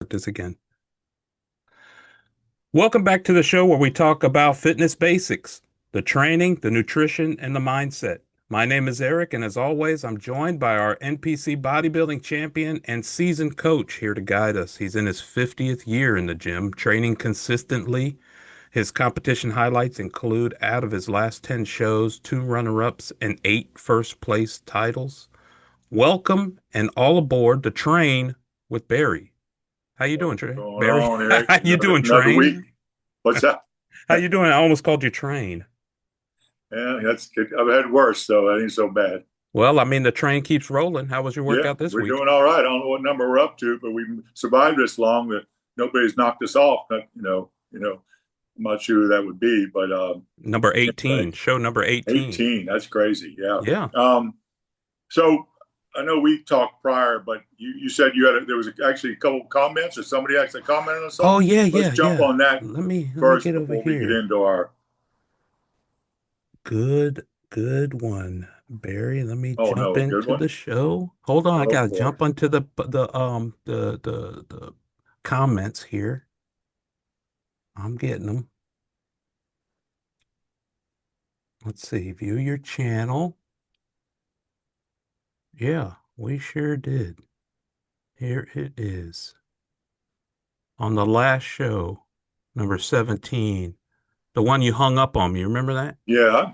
This again. Welcome back to the show where we talk about fitness basics, the training, the nutrition, and the mindset. My name is Eric, and as always, I'm joined by our NPC bodybuilding champion and seasoned coach here to guide us. He's in his 50th year in the gym, training consistently. His competition highlights include out of his last 10 shows, 2 runner-ups and 8 first place titles. Welcome and all aboard to train with Barry. How you doing, What's Trey? going Barry? on, Eric? How you doing, Another week. Train? What's that? How you doing? I almost called you Train. Yeah, that's good. I've had worse, so that ain't so bad. Well, I mean, the train keeps rolling. How was your Yeah, workout this we're week? doing all right. I don't know what number we're up to, but we survived this long that nobody's knocked us off. I'm not sure who that would be, but Number anyway, 18, show number 18. 18. That's crazy. Yeah. Yeah. So I know we talked prior, but you said there was actually a couple of comments or somebody actually commented on Oh, something. yeah, Let's yeah, jump yeah. on that Let me first get over before we get here. into our. Good one, Barry. Let me Oh jump no, a good into the one. show. Hold on, I Oh gotta boy. jump onto the comments here. I'm getting them. Let's see. View your channel. Yeah, we sure did. Here it is. On the last show, number 17, the one you hung up on me. Remember that? Yeah,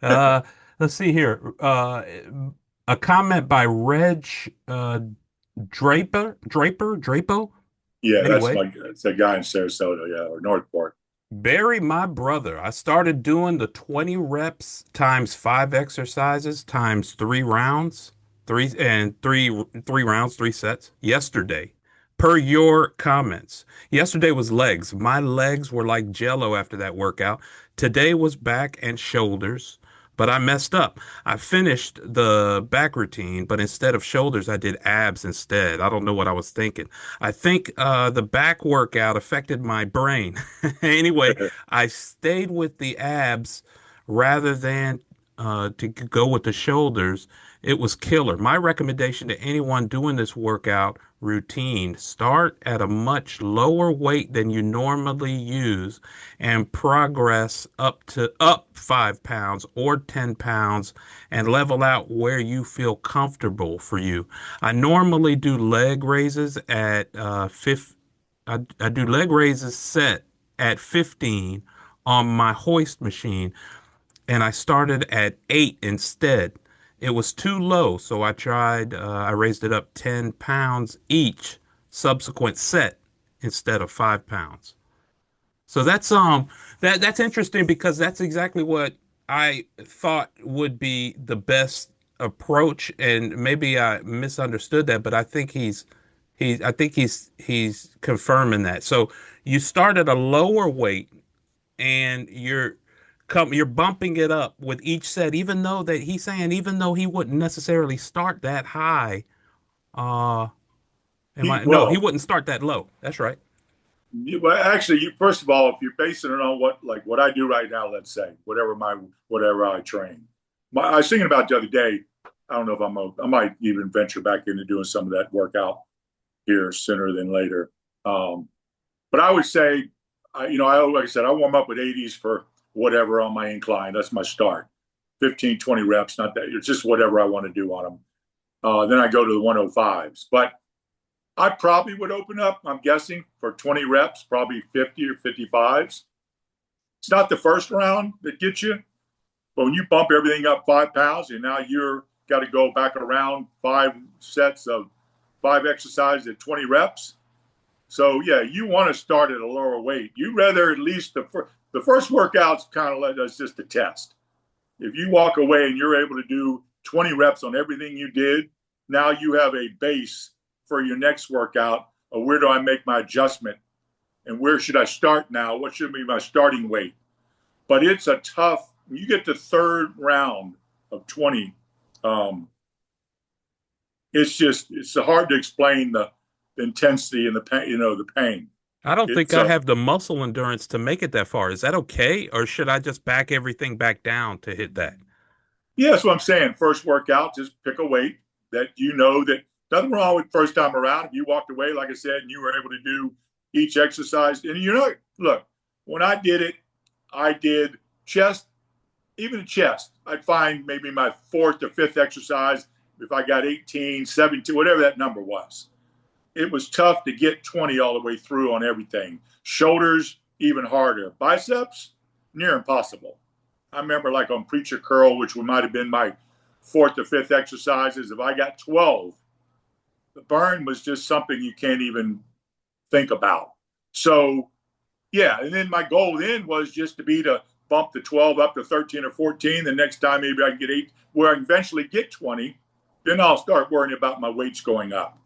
Uh, let's see here. A comment by Reg Drapo. yeah. Anyway, That's a guy in Sarasota, yeah, or Northport. Barry, my brother, I started doing the 20 reps times 5 exercises times 3 rounds, three rounds, 3 sets yesterday, per your comments. Yesterday was legs. My legs were like jello after that workout. Today was back and shoulders, but I messed up. I finished the back routine, but instead of shoulders, I did abs instead. I don't know what I was thinking. I think the back workout affected my brain. Anyway, I stayed with the abs rather than to go with the shoulders. It was killer. My recommendation to anyone doing this workout routine, start at a much lower weight than you normally use and progress up 5 pounds or 10 pounds and level out where you feel comfortable for you. I normally do leg raises at I do leg raises set at 15 on my hoist machine, and I started at 8 instead. It was too low, so I raised it up 10 pounds each subsequent set instead of 5 pounds. So that's interesting because that's exactly what I thought would be the best approach, and maybe I misunderstood that, but I think he's confirming that. So you start at a lower weight and you're bumping it up with each set, even though that he's saying even though he wouldn't necessarily start that high. Uh, am He, I? No, he well, wouldn't start that low. That's right. well, actually, first of all, if you're basing it on what I do right now, let's say whatever I train. I was thinking about the other day. I don't know if I might even venture back into doing some of that workout here sooner than later. Um, but I would say, like I said, I warm up with 80s for whatever on my incline. That's my start. 15, 20 reps, not that. It's just whatever I want to do on them. Then I go to the 105s. But I probably would open up, I'm guessing, for 20 reps, probably 50 or 55s. It's not the first round that gets you, but when you bump everything up 5 pounds and now you're got to go back around 5 sets of 5 exercises at 20 reps. So yeah, you want to start at a lower weight. You rather at least the first workout's kind of like that's just a test. If you walk away and you're able to do 20 reps on everything you did, now you have a base for your next workout of where do I make my adjustment and where should I start now? What should be my starting weight? But it's a tough, when you get to third round of 20, um, it's hard to explain the intensity and the pain, the pain. I don't think It's I have the muscle endurance to make it that far. Is that okay, or should I just back everything back down to hit that? Yeah, that's what I'm saying. First workout, just pick a weight that you know that Nothing wrong with first time around. If you walked away, like I said, and you were able to do each exercise. And look, when I did it, I did chest, even chest. I'd find maybe my fourth or fifth exercise if I got 18, 17, whatever that number was. It was tough to get 20 all the way through on everything. Shoulders, even harder. Biceps, near impossible. I remember like on preacher curl, which might have been my fourth or fifth exercises. If I got 12, the burn was just something you can't even think about. So, yeah. And then my goal then was just to bump the 12 up to 13 or 14. The next time, maybe I can get 8, where I can eventually get 20. Then I'll start worrying about my weights going up.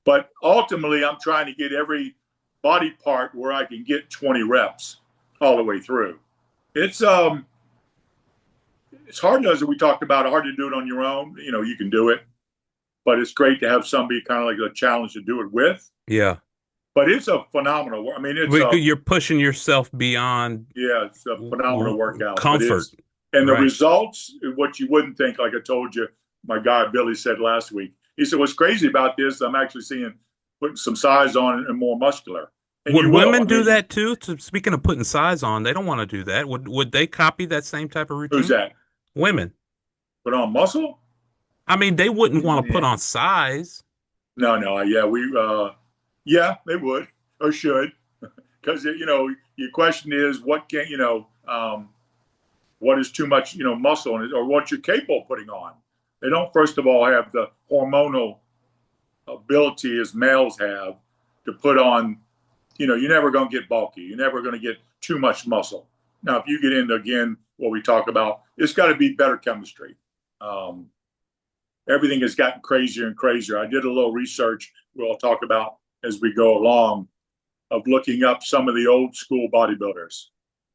But ultimately, I'm trying to get every body part where I can get 20 reps all the way through. It's hard, as we talked about, hard to do it on your own. You can do it, but it's great to have somebody kind of like a challenge to do it with. Yeah. But it's a phenomenal. I mean, You're pushing yourself beyond it's a phenomenal workout. comfort. And the Right. results, what you wouldn't think, like I told you, my guy Billy said last week. He said, "What's crazy about this? I'm actually seeing putting some size on and more muscular." And Would you will. women do that too? Speaking of putting size on, they don't want to do that. Would they copy that same type of Who's routine? that? Women. Put on muscle? I mean, they wouldn't want to put Yeah. on size. No. Yeah, they would or should, because your question is what is too much muscle in it, or what you're capable of putting on. They don't first of all have the hormonal ability as males have to put on. You're never going to get bulky. You're never going to get too much muscle. Now, if you get into again what we talk about, it's got to be better chemistry. Everything has gotten crazier and crazier. I did a little research we'll talk about as we go along of looking up some of the old school bodybuilders.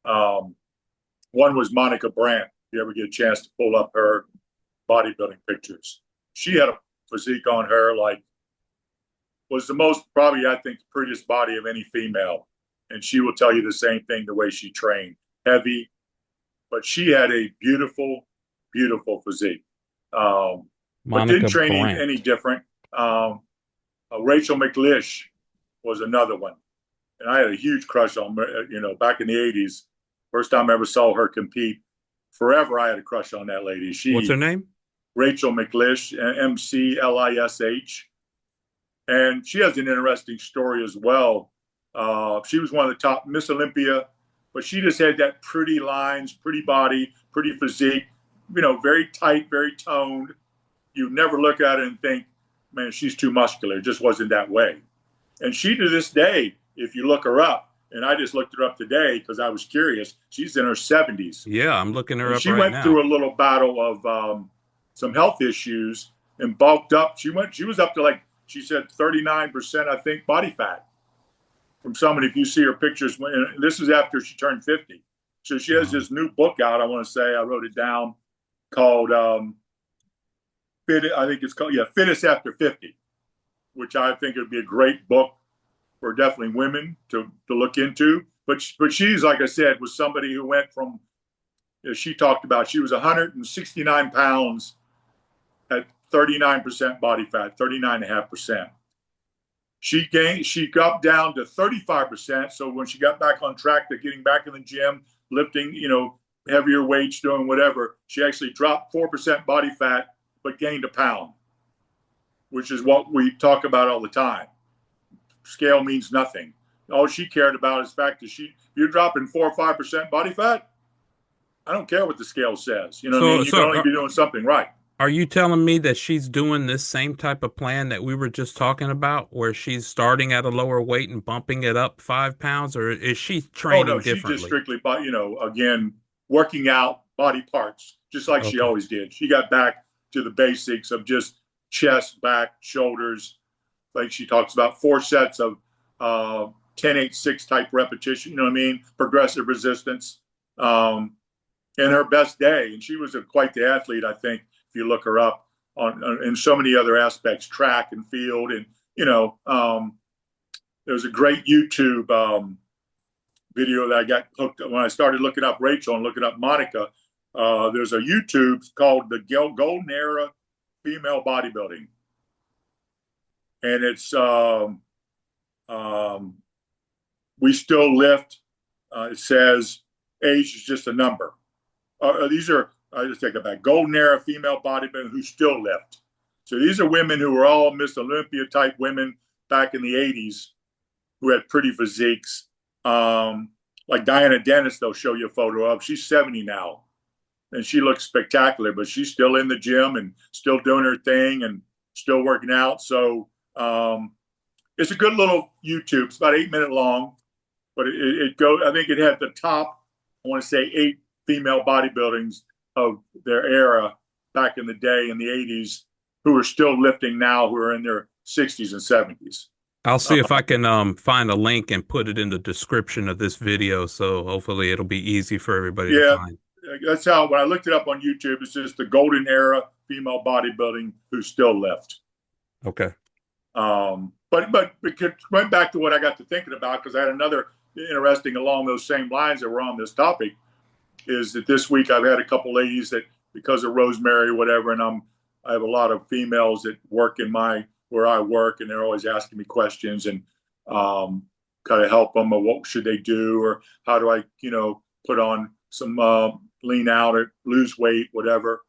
One was Monica Brandt. If you ever get a chance to pull up her bodybuilding pictures, she had a physique on her like was the most probably I think prettiest body of any female, and she will tell you the same thing. The way she trained, heavy, but she had a beautiful, beautiful physique. But didn't Monica train Brandt. any different. Rachel McLish was another one, and I had a huge crush on her. Back in the '80s, first time I ever saw her compete. Forever, I had a crush on that lady. What's her name? Rachel McLish, McLish, and she has an interesting story as well. She was one of the top Miss Olympia, but she just had that pretty lines, pretty body, pretty physique. Very tight, very toned. You never look at it and think, man, she's too muscular. It just wasn't that way. And she, to this day, if you look her up, and I just looked her up today because I was curious, she's in her 70s. Yeah, I'm looking her And up she right went now. through a little battle of some health issues and bulked up. She was up to like, she said 39%, I think, body fat from somebody. If you see her pictures, and this is after she turned 50. So she has this new book out, I want to say, I wrote it down, called I think it's called Fittest After 50, which I think would be a great book for definitely women to look into. But she's, like I said, was somebody who went from, as she talked about, she was 169 pounds at 39% body fat, 39.5%. She got down to 35%. So when she got back on track to getting back in the gym, lifting, heavier weights, doing whatever, she actually dropped 4% body fat, but gained a pound, which is what we talk about all the time. Scale means nothing. All she cared about is the fact that you're dropping 4 or 5% body fat. I don't care what the scale says. You know what I mean? You can only be doing something right. Are you telling me that she's doing this same type of plan that we were just talking about, where she's starting at a lower weight and bumping it up 5 pounds, or is she training no, she just differently? strictly, again, working out body parts, just like she Okay. always did. She got back to the basics of just chest, back, shoulders. Like she talks about 4 sets of 10-8-6 type repetition. You know what I mean? Progressive resistance. In her best day, and she was quite the athlete, I think, if you look her up on in so many other aspects, track and field, and there's a great YouTube video that I got hooked when I started looking up Rachel and looking up Monica. There's a YouTube called the Golden Era Female Bodybuilding, and it's um, we still lift. It says age is just a number. These are, I just take it back, golden era female bodybuilders who still lift. So these are women who were all Miss Olympia type women back in the 80s who had pretty physiques. Like Diana Dennis, they'll show you a photo of. She's 70 now, and she looks spectacular, but she's still in the gym and still doing her thing and still working out. So it's a good little YouTube. It's about 8 minutes long, but it goes. I think it had the top, I want to say, 8 female bodybuildings of their era back in the day in the 80s who are still lifting now, who are in their 60s and 70s. I'll see if I can find a link and put it in the description of this video, so hopefully it'll be easy for everybody to Yeah, find. that's how, when I looked it up on YouTube, it's just the golden era female bodybuilding who still lift. Okay. But went back to what I got to thinking about, because I had another interesting along those same lines that were on this topic, is that this week I've had a couple ladies that, because of Rosemary or whatever, and I have a lot of females that work in where I work, and they're always asking me questions and kind of help them, or what should they do, or how do I, put on some lean out or lose weight, whatever.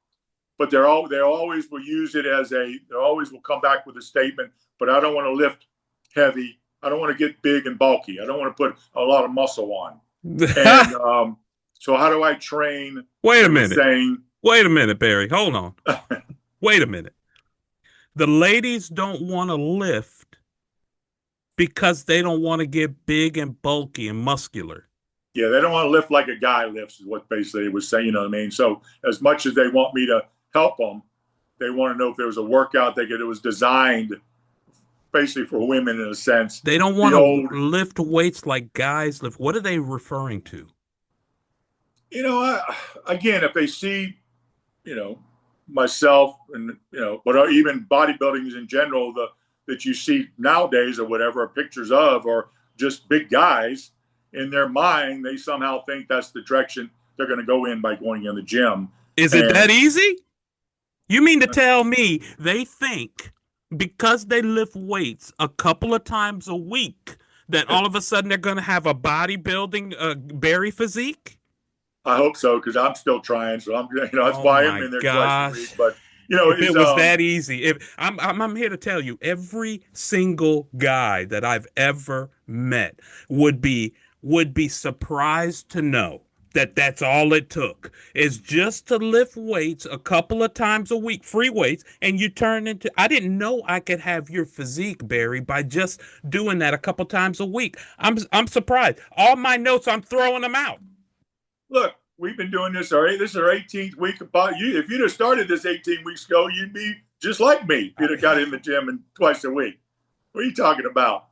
But they always will use it as they always will come back with a statement, but I don't want to lift heavy. I don't want to get big and bulky. I don't want to put a lot of muscle on. And so how do I train? Wait a They were minute. saying, Wait a minute, Barry. Hold on. Wait a minute. The ladies don't want to lift because they don't want to get big and bulky and muscular. yeah, they don't want to lift like a guy lifts, is what basically they was saying. You know what I mean? So as much as they want me to help them, they want to know if there was a workout it was designed basically for women in a sense. They don't The want old, to lift weights like guys lift. What are they referring to? again, if they see, you know, myself and what even bodybuilding is in general, that you see nowadays or whatever, or pictures of, or just big guys, in their mind, they somehow think that's the direction they're going to go in by going in the gym. Is it that And easy? You mean to tell me they think because they lift weights a couple of times a week that all of a sudden they're going to have a bodybuilding Barry physique? I hope so, because I'm still trying. So that's Oh why I'm my in there twice a week. gosh. But If it's it was that easy, if I'm here to tell you, every single guy that I've ever met would be surprised to know that that's all it took is just to lift weights a couple of times a week, free weights, and you turn into. I didn't know I could have your physique, Barry, by just doing that a couple times a week. I'm surprised. All my notes, I'm throwing them out. look, we've been doing this already. This is our 18th week. About you, if you'd have started this 18 weeks ago, you'd be just like me. If you'd have got in the gym and twice a week. What are you talking about?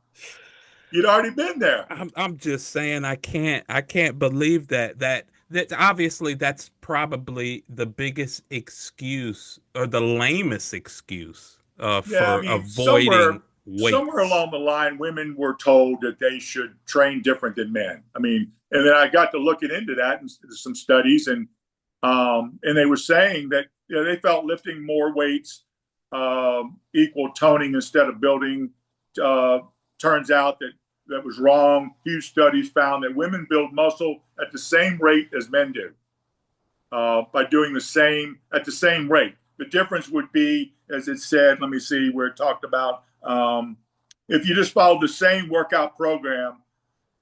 You'd already been there. I'm just saying I can't believe that obviously that's probably the biggest excuse or the lamest excuse Yeah, I for mean, avoiding somewhere weights. along the line, women were told that they should train different than men. I mean, and then I got to looking into that and some studies, and they were saying that they felt lifting more weights equal toning instead of building. Uh, Turns out that was wrong. Huge studies found that women build muscle at the same rate as men do by doing the same at the same rate. The difference would be, as it said, let me see where it talked about, if you just followed the same workout program,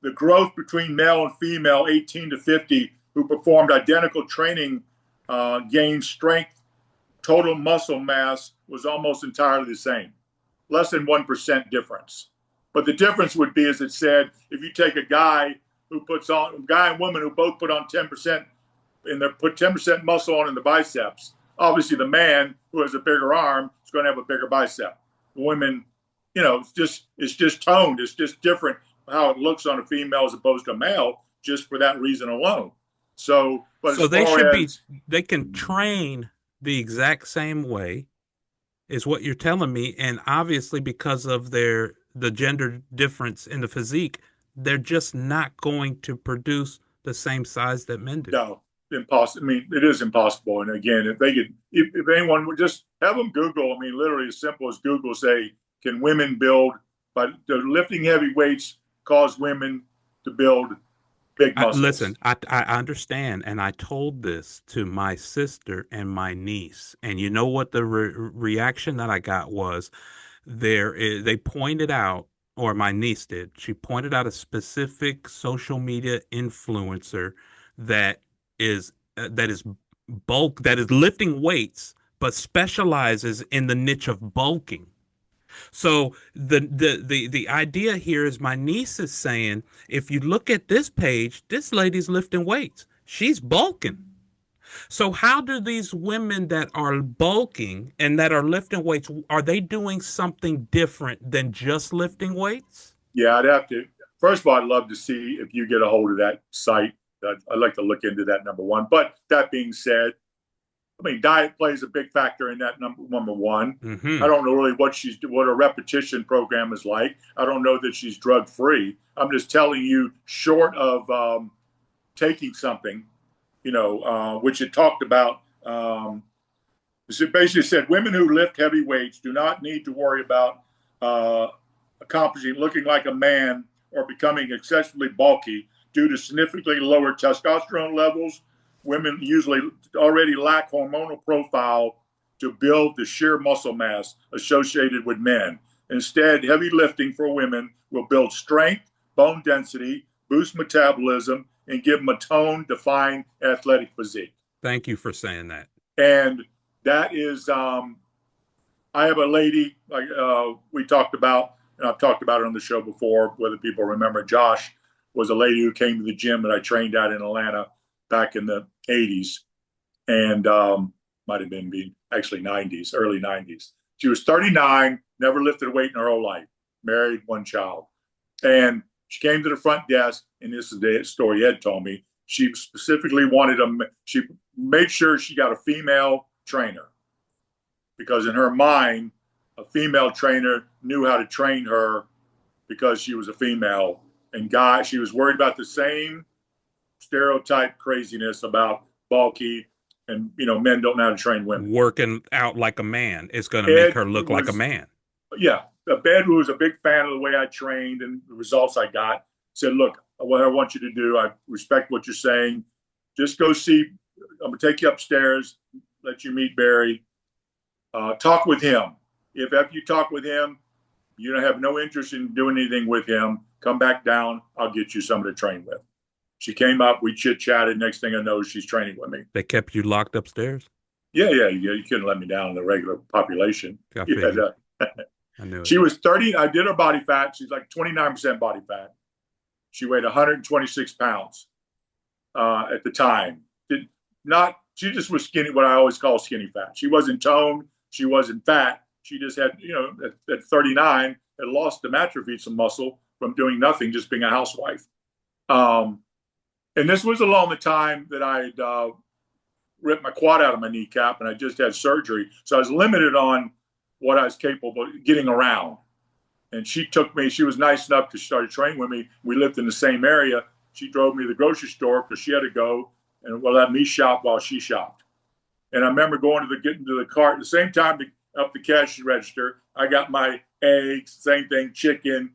the growth between male and female 18 to 50 who performed identical training gained strength, total muscle mass was almost entirely the same, less than 1% difference. But the difference would be, as it said, if you take a guy and woman who both put on 10%, and they put 10% muscle on in the biceps, obviously the man who has a bigger arm is going to have a bigger bicep. The women, it's just toned. It's just different how it looks on a female as opposed to a male, just for that reason alone. So, but as So they far should be as they can train the exact same way is what you're telling me, and obviously because of the gender difference in the physique, they're just not going to produce the same size that men do. no, impossible. I mean, it is impossible. And again, if anyone would just have them Google, I mean, literally as simple as Google, say, can women build, but the lifting heavy weights cause women to build big muscles. Listen, I understand, and I told this to my sister and my niece, and you know what the reaction that I got was? They pointed out, or my niece did. She pointed out a specific social media influencer that is that is lifting weights, but specializes in the niche of bulking. So the idea here is my niece is saying, if you look at this page, this lady's lifting weights. She's bulking. So how do these women that are bulking and that are lifting weights, are they doing something different than just lifting weights? Yeah, I'd have to. First of all, I'd love to see if you get a hold of that site. I'd like to look into that, number one. But that being said, I mean, diet plays a big factor in that, number one. I Hmm. don't know really what a repetition program is like. I don't know that she's drug free. I'm just telling you, short of taking something, which it talked about. It basically said women who lift heavy weights do not need to worry about uh, accomplishing looking like a man or becoming excessively bulky due to significantly lower testosterone levels. Women usually already lack hormonal profile to build the sheer muscle mass associated with men. Instead, heavy lifting for women will build strength, bone density, boost metabolism, and give them a tone, defined athletic physique. Thank you for saying that. And that is, I have a lady like we talked about, and I've talked about it on the show before. Whether people remember, Josh was a lady who came to the gym that I trained at in Atlanta back in the '80s, and might have been actually '90s, early '90s. She was 39, never lifted a weight in her whole life, married, one child, and she came to the front desk, and this is the story Ed told me. She specifically wanted she made sure she got a female trainer because in her mind, a female trainer knew how to train her because she was a female. And she was worried about the same stereotype craziness about bulky and men don't know how to train women. Working out like a man is going to make Ed her look like a was, man. yeah, Ed, who was a big fan of the way I trained and the results I got, said, "Look, what I want you to do, I respect what you're saying. Just go see. I'm gonna take you upstairs, let you meet Barry. Talk with him. If after you talk with him, you don't have no interest in doing anything with him, come back down. I'll get you someone to train with." She came up, we chit chatted. Next thing I know, she's training with me. They kept you locked upstairs? Yeah, yeah, yeah. You couldn't let me down in the regular population. I Yeah, figured. I knew it. she was 30. I did her body fat. She's like 29% body fat. She weighed 126 pounds at the time. Did not. She just was skinny. What I always call skinny fat. She wasn't toned. She wasn't fat. She just had, at 39, had lost some atrophy, some muscle from doing nothing, just being a housewife. And this was along the time that I had ripped my quad out of my kneecap and I just had surgery. So I was limited on what I was capable of getting around. And she took me, she was nice enough because she started training with me. We lived in the same area. She drove me to the grocery store because she had to go and let me shop while she shopped. And I remember getting to the cart at the same time up the cash register. I got my eggs, same thing, chicken,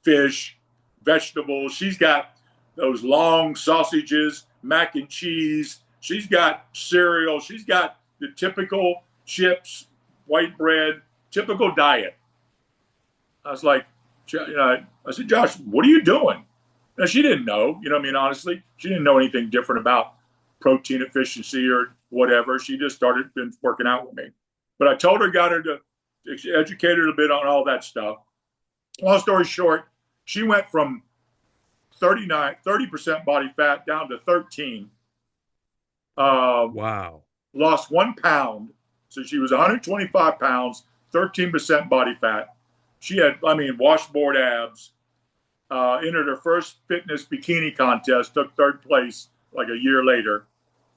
fish, vegetables. She's got those long sausages, mac and cheese. She's got cereal. She's got the typical chips, white bread, typical diet. I was like, I said, "Josh, what are you doing?" Now, she didn't know, honestly, she didn't know anything different about protein efficiency or whatever. She just started been working out with me. But I told her, got her to educate her a bit on all that stuff. Long story short, she went from 30% body fat down to 13. Wow. Lost 1 pound. So she was 125 pounds, 13% body fat. She had, washboard abs. Entered her first fitness bikini contest, took third place like a year later.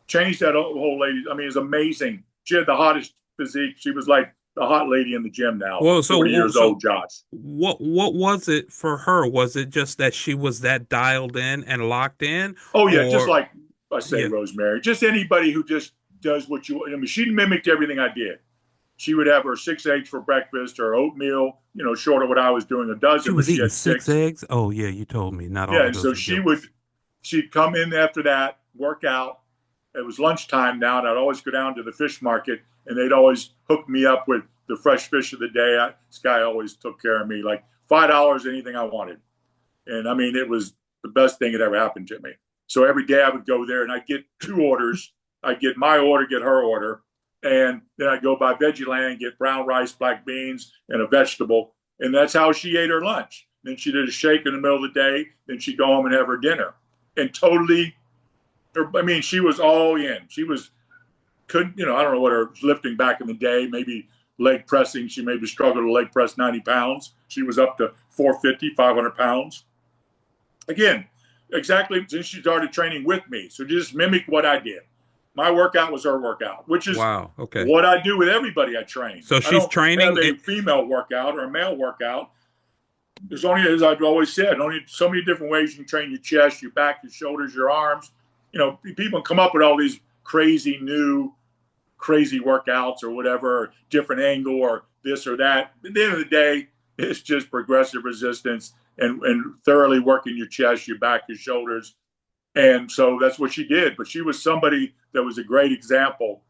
Changed that whole lady. It's amazing. She had the hottest physique. She was like the hot lady in the gym now. Well, 40 years old, Josh. what was it for her? Was it just that she was that dialed in and locked in, Oh yeah, just or like I say, yeah? Rosemary. Just anybody who just does what you. She mimicked everything I did. she would have her 6 eggs for breakfast or oatmeal, short of what I was doing, a She dozen, but was she eating had six six. eggs. Oh yeah, you told me. Not Yeah, all of and so those are gimmicks. she'd come in after that, work out. It was lunchtime now, and I'd always go down to the fish market, and they'd always hook me up with the fresh fish of the day. This guy always took care of me, like $5, anything I wanted. And I mean, it was the best thing that ever happened to me. So every day I would go there, and I'd get 2 orders. I'd get my order, get her order, and then I'd go by Veggieland, get brown rice, black beans, and a vegetable. And that's how she ate her lunch. Then she did a shake in the middle of the day. Then she'd go home and have her dinner. And totally, I mean, she was all in. She was, couldn't, I don't know what her lifting back in the day, maybe leg pressing. She maybe struggled to leg press 90 pounds. She was up to 450, 500 pounds. Again, exactly since she started training with me. So just mimic what I did. My workout was her workout, which is Wow. Okay. what I do with everybody I train. So I she's don't have training a it. female workout or a male workout. There's only, as I've always said, only so many different ways you can train your chest, your back, your shoulders, your arms. People come up with all these crazy workouts or whatever, or different angle or this or that. At the end of the day, it's just progressive resistance and thoroughly working your chest, your back, your shoulders. And so that's what she did. But she was somebody that was a great example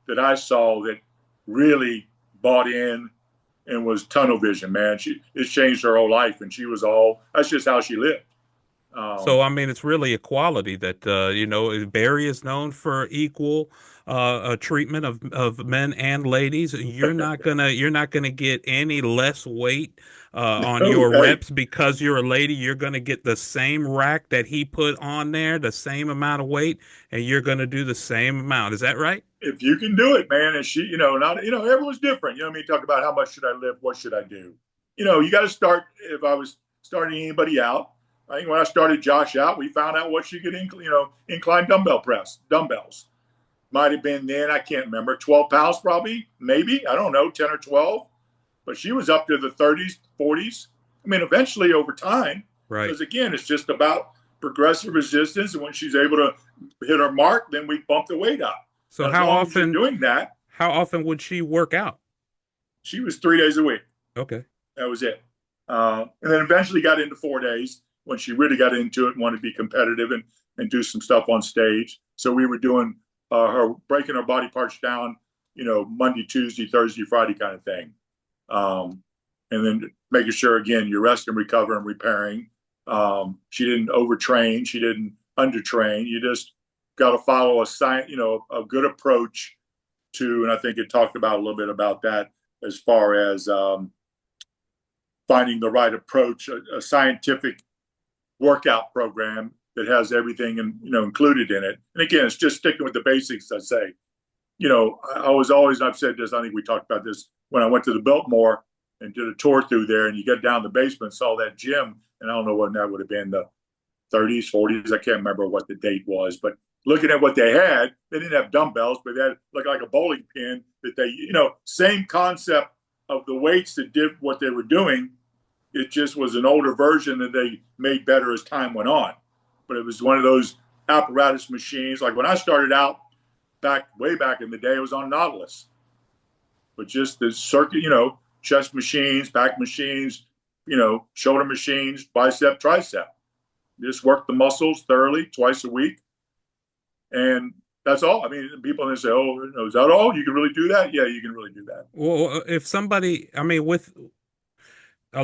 that I saw that really bought in and was tunnel vision, man. It changed her whole life, and that's just how she lived. So Um, I mean, it's really equality that Barry is known for equal treatment of men and ladies. You're not gonna get any less weight on oh, your hey, reps because you're a lady. You're gonna get the same rack that he put on there, the same amount of weight, and you're gonna do the same amount. Is that right? if you can do it, man, and not, everyone's different. What I mean? Talk about how much should I lift? What should I do? You got to start. If I was starting anybody out, I think when I started Josh out, we found out what she could, incline dumbbells. Might have been then, I can't remember, 12 pounds probably, maybe, I don't know, 10 or 12. But she was up to the 30s, 40s. I mean, eventually over time, Right. because again, it's just about progressive resistance. And when she's able to hit her mark, then we bump the weight up. So And as long as you're doing that, how often would she work out? she was 3 days a week. Okay. That was it. And then eventually got into 4 days when she really got into it and wanted to be competitive and do some stuff on stage. So we were doing her breaking her body parts down, Monday, Tuesday, Thursday, Friday kind of thing. And then making sure, again, you rest and recover and repairing. She didn't overtrain. She didn't undertrain. You just got to follow a good approach to, and I think it talked about a little bit about that as far as finding the right approach, a scientific workout program that has everything included in it. And again, it's just sticking with the basics. I say, I was always, and I've said this, I think we talked about this when I went to the Biltmore and did a tour through there, and you get down the basement, saw that gym, and I don't know when that would have been, the 30s, 40s. I can't remember what the date was, but looking at what they had, they didn't have dumbbells, but they had like a bowling pin that they, same concept of the weights that did what they were doing. It just was an older version that they made better as time went on. But it was one of those apparatus machines. Like when I started out way back in the day, it was on Nautilus. But just the circuit, chest machines, back machines, shoulder machines, bicep, tricep. Just work the muscles thoroughly twice a week. And that's all. I mean, people say, oh, is that all? You can really do that? Yeah, you can really do that. Well, if somebody, I mean,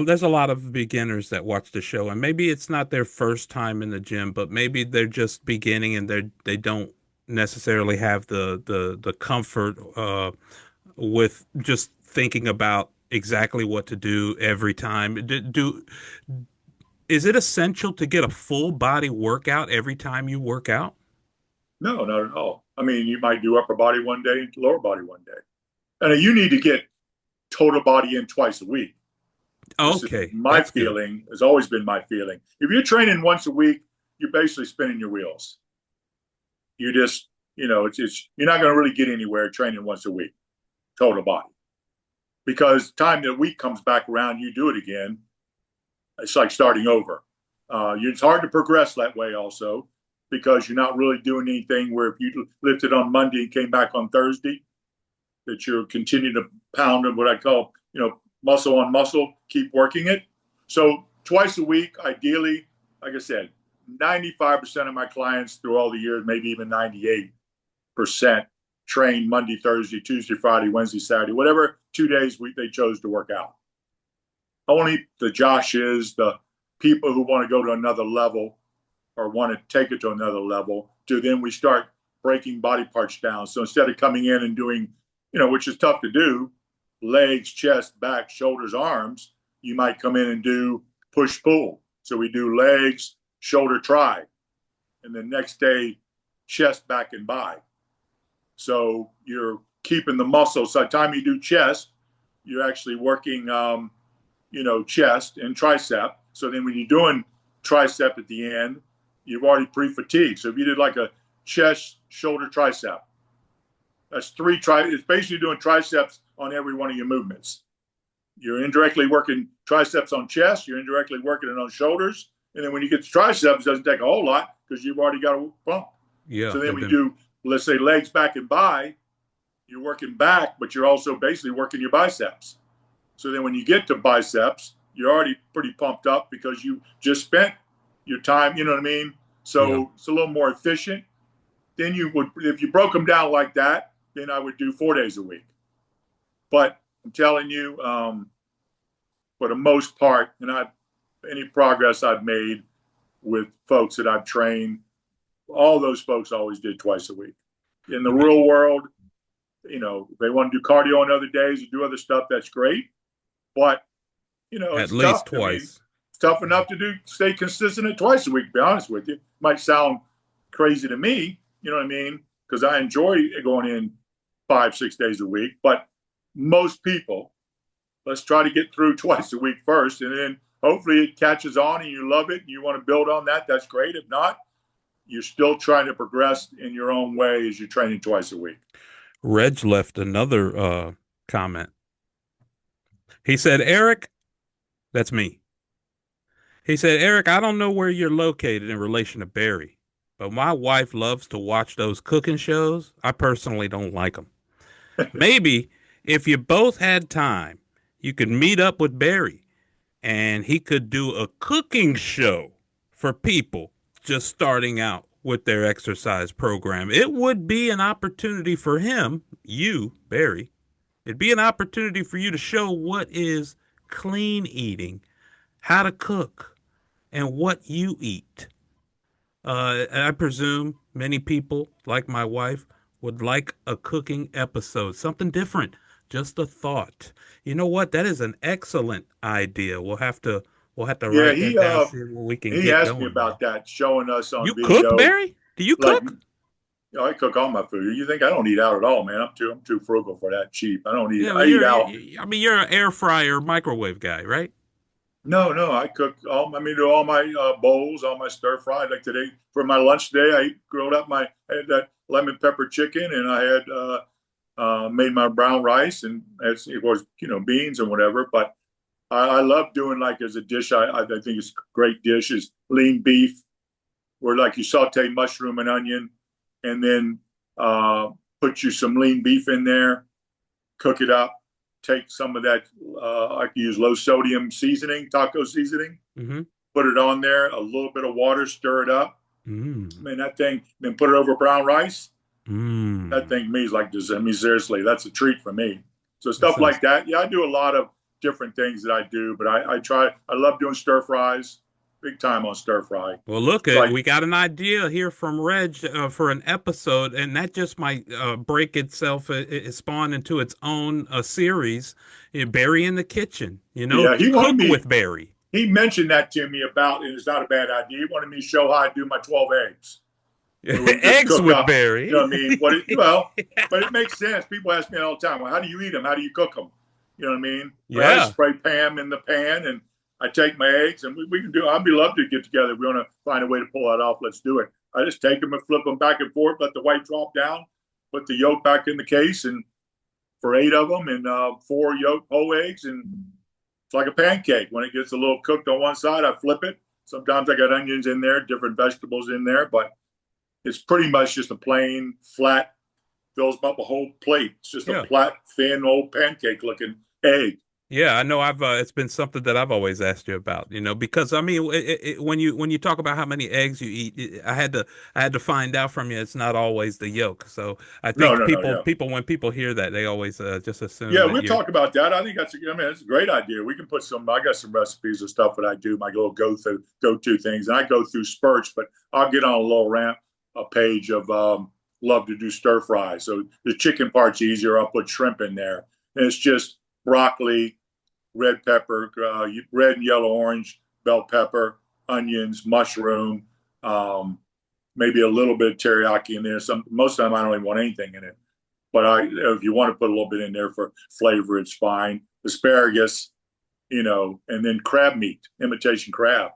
there's a lot of beginners that watch the show, and maybe it's not their first time in the gym, but maybe they're just beginning and they don't necessarily have the comfort with just thinking about exactly what to do every time. Is it essential to get a full body workout every time you work out? No, not at all. I mean, you might do upper body one day and lower body one day. And you need to get total body in twice a week. This is Okay, my that's good. feeling, has always been my feeling. If you're training once a week, you're basically spinning your wheels. You just, you're not going to really get anywhere training once a week, total body. Because time the week comes back around, you do it again. It's like starting over. It's hard to progress that way also because you're not really doing anything where if you lifted on Monday and came back on Thursday, that you're continuing to pound of what I call, muscle on muscle, keep working it. So twice a week, ideally, like I said, 95% of my clients through all the years, maybe even 98%, train Monday, Thursday, Tuesday, Friday, Wednesday, Saturday, whatever 2 days they chose to work out. Only the Joshes, the people who want to go to another level or want to take it to another level, then we start breaking body parts down. So instead of coming in and doing, which is tough to do, legs, chest, back, shoulders, arms, you might come in and do push pull. So we do legs, shoulder, try, and the next day, chest, back, and bi. So you're keeping the muscle. So by the time you do chest, you're actually working, chest and tricep. So then when you're doing tricep at the end, you've already pre-fatigued. So if you did like a chest, shoulder, tricep, that's it's basically doing triceps on every one of your movements. You're indirectly working triceps on chest, you're indirectly working it on shoulders, and then when you get to triceps, it doesn't take a whole lot because you've already got a pump. Yeah. So then we do, let's say, legs, back, and bi. You're working back, but you're also basically working your biceps. So then when you get to biceps, you're already pretty pumped up because you just spent your time, you know what I mean? So It's a little more efficient. Then if you broke them down like that, then I would do 4 days a week. But I'm telling you, for the most part, and any progress I've made with folks that I've trained, all those folks always did twice a week. In the real world, if they want to do cardio on other days or do other stuff, that's great. But, at it's least tough. twice. I mean, it's tough enough to stay consistent at twice a week, to be honest with you. Might sound crazy to me, you know what I mean? Because I enjoy going in 5-6 days a week. But most people, let's try to get through twice a week first. And then hopefully it catches on and you love it and you want to build on that. That's great. If not, you're still trying to progress in your own way as you're training twice a week. Reg left another comment. He said, Eric, that's me. He said, Eric, I don't know where you're located in relation to Barry, but my wife loves to watch those cooking shows. I personally don't like them. Maybe if you both had time, you could meet up with Barry and he could do a cooking show for people just starting out with their exercise program. It would be an opportunity for him, you, Barry. It'd be an opportunity for you to show what is clean eating, how to cook, and what you eat. I presume many people, like my wife, would like a cooking episode, something different, just a thought. You know what? That is an excellent idea. We'll have to Yeah, write that down, see what we can he get asked me going there. about that, showing us on You cook, video. Barry? Do you Like, cook? I cook all my food. You think I don't eat out at all, man? I'm too frugal for that. Cheap. I don't eat. Yeah, well, I eat out. I mean, you're an air fryer microwave guy, right? No, no, I cook all. I mean, do all my bowls, all my stir fry. Like today for my lunch today, I grilled up I had that lemon pepper chicken, and I had made my brown rice, and it was beans and whatever. But I love doing like as a dish. I think it's a great dish is lean beef, where like you saute mushroom and onion, and then put you some lean beef in there, cook it up, take some of that, I can use low sodium seasoning, taco seasoning, Mm-hmm. put it on there, a little bit of water, stir it up. Mm. Man, that thing, then put it over brown rice. That Mm. thing to me is like this. I mean, seriously, that's a treat for me. So That stuff sounds. like that. Yeah, I do a lot of different things that I do, but I love doing stir fries, big time on stir fry. Well, look, It's like, we got an idea here from Reg for an episode, and that just might break itself, spawn into its own series. Barry in the kitchen, yeah, cook with Barry. he mentioned that to me about, and it's not a bad idea. He wanted me to show how I do my 12 eggs. Where we just Eggs cook with up. You know Barry. what I mean? Well, but it makes sense. People ask me all the time, well, how do you eat them? How do you cook them? You know what I mean? Well, I Yeah. spray Pam in the pan and I take my eggs and we can do, I'd be love to get together. If we want to find a way to pull that off, let's do it. I just take them and flip them back and forth, let the white drop down, put the yolk back in the case and for 8 of them and 4 yolk whole eggs. And it's like a pancake. When it gets a little cooked on one side, I flip it. Sometimes I got onions in there, different vegetables in there, but it's pretty much just a plain, flat fills up a whole plate. It's just a Yeah. flat, thin, old pancake looking egg. Yeah, I know. I've it's been something that I've always asked you about, because I mean, when you talk about how many eggs you eat, I had to find out from you. It's not always the yolk. So I No, think no, no, people yeah. people when people hear that, they always just assume Yeah, that we'll you're. talk about that. I think I mean, it's a great idea. We can put some, I got some recipes of stuff that I do, my little go to things. And I go through spurts, but I'll get on a little rant, a page of love to do stir fry. So the chicken part's easier. I'll put shrimp in there. And it's just broccoli, red pepper, red and yellow orange, bell pepper, onions, mushroom, um, maybe a little bit of teriyaki in there. Most of the time I don't even want anything in it. But if you want to put a little bit in there for flavor, it's fine. Asparagus, and then crab meat, imitation crab.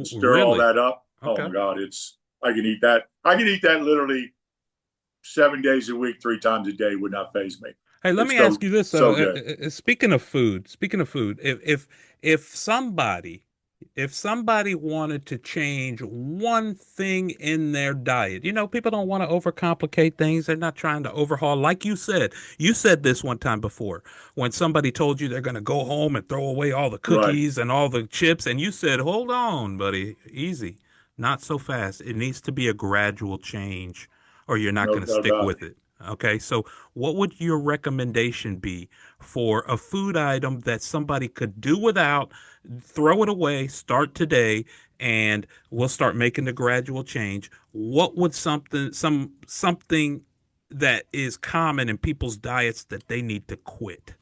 Stir all Really? that up. Oh Okay. my God, I can eat that. I can eat that literally 7 days a week, 3 times a day. Would not faze me. Hey, let It's me ask so you this. so good. Speaking of food, if somebody wanted to change one thing in their diet, people don't want to overcomplicate things. They're not trying to overhaul. Like you said this one time before when somebody told you they're going to go home and throw away all the Right. cookies and all the chips, and you said, "Hold on, buddy, easy, not so fast. It needs to be a gradual change, or you're not No going to doubt stick about it. with it." Okay, so what would your recommendation be for a food item that somebody could do without, throw it away, start today, and we'll start making the gradual change? What would something that is common in people's diets that they need to quit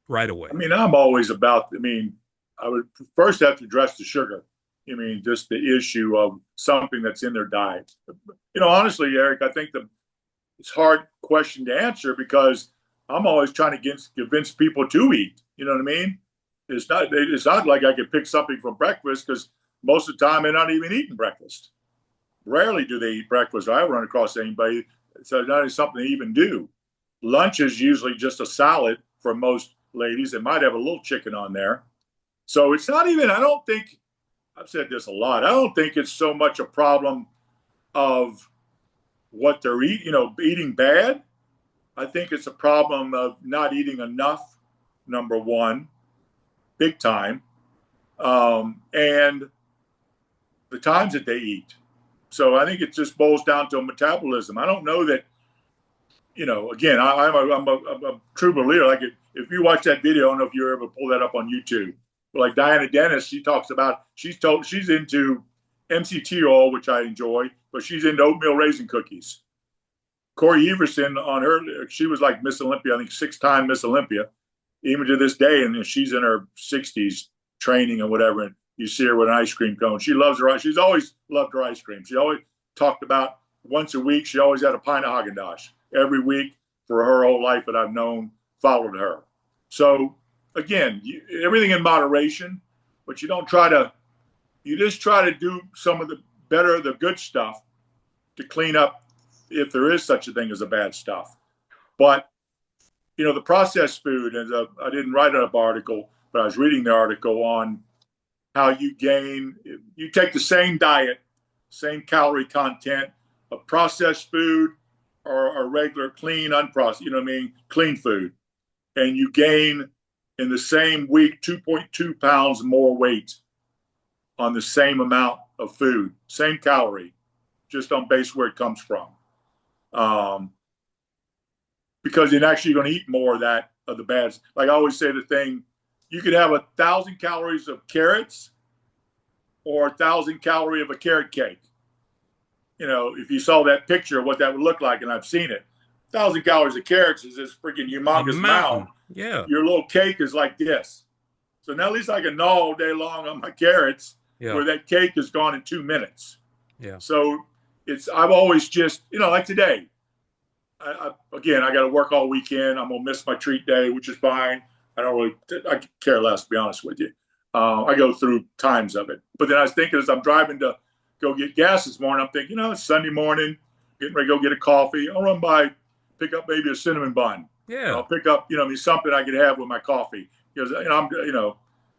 right I away? mean, I'm always about, I mean, I would first have to address the sugar. I mean, just the issue of something that's in their diet. Honestly, Eric, I think it's a hard question to answer because I'm always trying to convince people to eat. You know what I mean? It's not like I could pick something for breakfast because most of the time they're not even eating breakfast. Rarely do they eat breakfast. I run across anybody, so that is something they even do. Lunch is usually just a salad for most ladies. They might have a little chicken on there. So it's not even, I don't think, I've said this a lot, I don't think it's so much a problem of what they're eating, eating bad. I think it's a problem of not eating enough, number one, big time, and the times that they eat. So I think it just boils down to metabolism. I don't know that, again, I'm a true believer. Like if you watch that video, I don't know if you ever pull that up on YouTube. But like Diana Dennis, she talks about she's into MCT oil, which I enjoy, but she's into oatmeal raisin cookies. Corey Everson on her, she was like Miss Olympia, I think 6-time Miss Olympia, even to this day, and she's in her 60s training and whatever. And you see her with an ice cream cone. She loves her. She's always loved her ice cream. She always talked about once a week. She always had a pint of Haagen-Dazs every week for her whole life that I've known followed her. So again, everything in moderation, but you don't try to. You just try to do some of the better, the good stuff to clean up if there is such a thing as a bad stuff. But the processed food, and I didn't write an article, but I was reading the article on how you take the same diet, same calorie content of processed food or regular clean, unprocessed, you know what I mean, clean food, and you gain in the same week 2.2 pounds more weight on the same amount of food, same calorie, just on base where it comes from. Um, because you're actually going to eat more of that of the bad. Like I always say, the thing you could have 1,000 calories of carrots or 1,000 calorie of a carrot cake. If you saw that picture of what that would look like, and I've seen it, 1,000 calories of carrots is this freaking A humongous mound. mountain. Yeah. Your little cake is like this. So now at least I can gnaw all day long on my carrots, Yeah. where that cake is gone in 2 minutes. Yeah. So I've always just, like today, again, I got to work all weekend. I'm gonna miss my treat day, which is fine. I care less, to be honest with you. I go through times of it, but then I was thinking as I'm driving to go get gas this morning, I'm thinking, it's Sunday morning, getting ready to go get a coffee. I'll run by, pick up maybe a cinnamon bun, and Yeah. I'll pick up, something I could have with my coffee because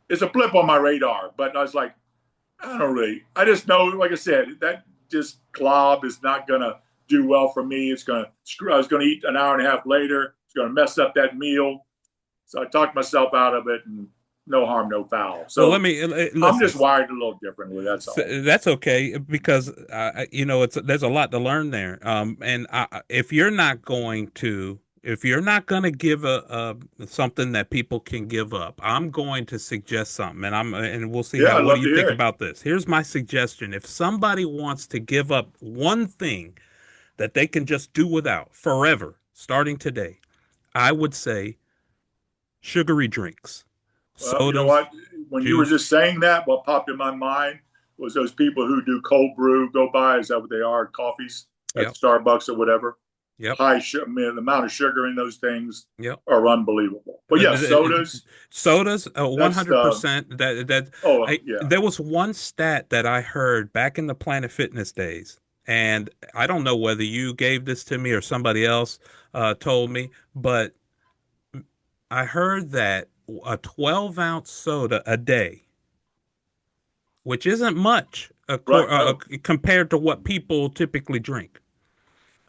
it's a blip on my radar. But I was like, I don't really. I just know, like I said, that just glob is not gonna do well for me. It's going to screw. I was going to eat an hour and a half later. It's going to mess up that meal. So I talked myself out of it, and no harm, no foul. Well, let So me I'm listen. just wired a little differently. That's all. That's okay because it's there's a lot to learn there. And if you're not going to give a something that people can give up, I'm going to suggest something, and we'll see Yeah, how I'd what do love you to think hear it. about this. Here's my suggestion: if somebody wants to give up one thing that they can just do without forever, starting today, I would say sugary drinks, Well, you know sodas, what? When you were just juice. saying that, what popped in my mind was those people who do cold brew, go by, is that what they are, coffees at Yep, Starbucks or whatever. yep, High sugar, I mean, the amount of sugar in those things yep. are unbelievable. But Uh, yes, sodas, Sodas, that's the, 100%. oh, yeah, There was one stat that I heard back in the Planet Fitness days, and I don't know whether you gave this to me or somebody else told me, but I heard that a 12-ounce soda a day, which isn't much right, no, compared to what people typically drink.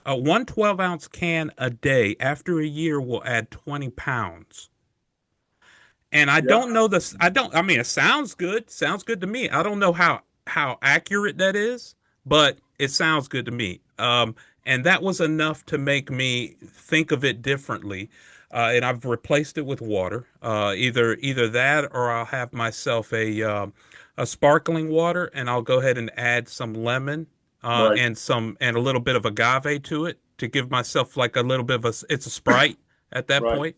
One 12-ounce can a day after a year will add 20 pounds. And I yeah, don't know this. I mean, it sounds good. Sounds good to me. I don't know how accurate that is, but it sounds good to me. And that was enough to make me think of it differently. And I've replaced it with water. Either that, or I'll have myself a sparkling water, and I'll go ahead and add some lemon right, and a little bit of agave to it to give myself like a little bit of it's a Sprite at that right. point.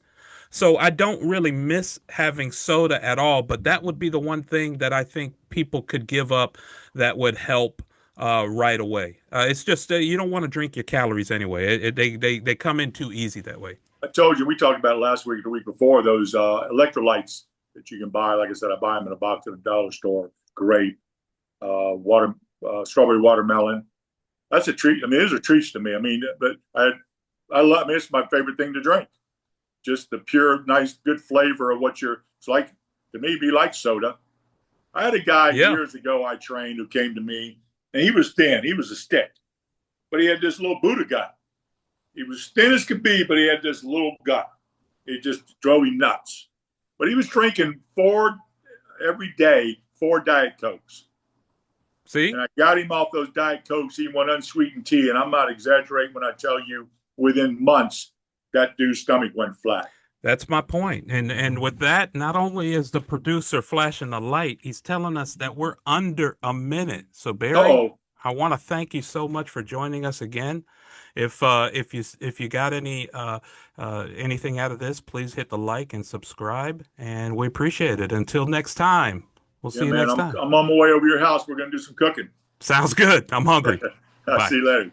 So I don't really miss having soda at all, but that would be the one thing that I think people could give up that would help right away. It's just you don't want to drink your calories anyway. They come in too easy that way. I told you, we talked about it last week, the week before, those electrolytes that you can buy. Like I said, I buy them in a box at a dollar store. Great. Water, strawberry watermelon. That's a treat. I mean, those are treats to me. I mean, but I love, I mean, it's my favorite thing to drink. Just the pure, nice, good flavor of what you're, it's like, to me, be like soda. I had a guy Yeah. years ago I trained who came to me, and he was thin. He was a stick, but he had this little Buddha gut. He was thin as could be, but he had this little gut. It just drove me nuts. But he was drinking every day, 4 Diet Cokes. See, And I got him off those Diet Cokes. He went unsweetened tea. And I'm not exaggerating when I tell you within months, that dude's stomach went flat. that's my point. And with that, not only is the producer flashing the light, he's telling us that we're under a minute. So Barry, Oh, I want to thank you so much for joining us again. If you got anything out of this, please hit the like and subscribe, and we appreciate it. Until next time, we'll yeah, see you man. next I'm, time. I'm on my way over to your house. We're going to do some cooking. Sounds good. I'm hungry. I'll Bye. see you later.